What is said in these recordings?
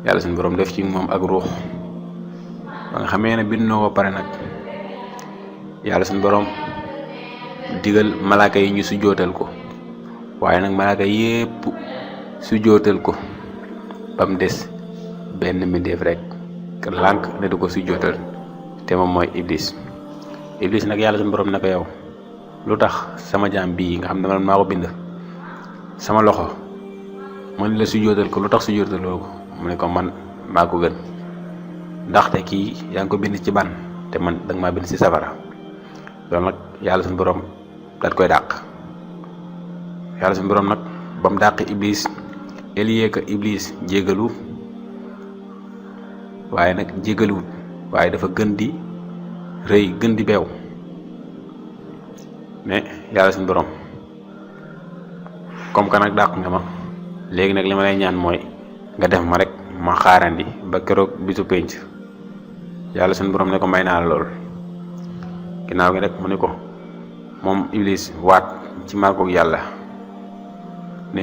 yàlla suñu borom def ci moom ak ruux ba nga xamee ne bind na ko pare nag yàlla suñu borom digal malaaka yi ñu sujjootal ko waaye nag malaaka yépp sujjootal ko ba mu des benn mbindeef rek lànk ne du ko sujjootal te moom mooy iblis nag yàlla suñu borom ne ko yow lu tax sama jaam bii nga xam ne man maa ko bind sama loxo man la sujjootal ko lu tax sujjootaloo ko mu ne ko man maa ko gën ndaxte kii yaa ngi ko bind ci ban te man danga maa bind ci safara loolu nag yàlla suñu borom daat koy dàq yàlla suñu borom nag ba mu dàq iblis elie que iblis jégalu waaye nag jégaluwut waaye dafa gën di rëy gën di beew ne yàlla suñu borom comme que nag dàq nga ma léegi nag li ma lay ñaan mooy nga def ma rek ma xaarandi ba keroog bisu penc yàlla suñu borom ne ko may naa la lool ginnaaw gi nag mu ne ko moom iblis waat ci màggug yàlla ne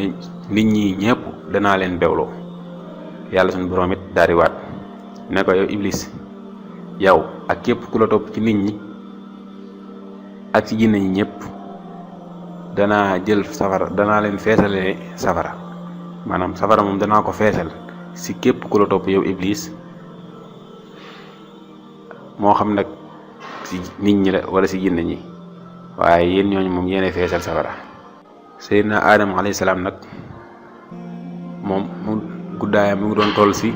nit ñi ñëpp danaa leen bewloo yàlla suñu borom it daal di waat ne ko yow iblis yow ak képp ku la topp ci nit ñi ak ci jinne ñi ñëpp danaa jël safara danaa leen feesale safara maanaam safara moom danaa ko feesal si képp ku la topp yow iblis moo xam nag si nit ñi la wala si jinne ñi waaye yéen ñooñu moom yéene feesal safara Seydina Adama alayhi salaam nag moom mu guddaayam mu ngi doon toll si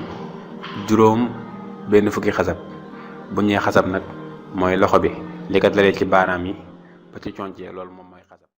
juróom benn fukki xasab bu ñee xasab nag mooy loxo bi li kat la ci baaraam yi ba ci concee loolu moom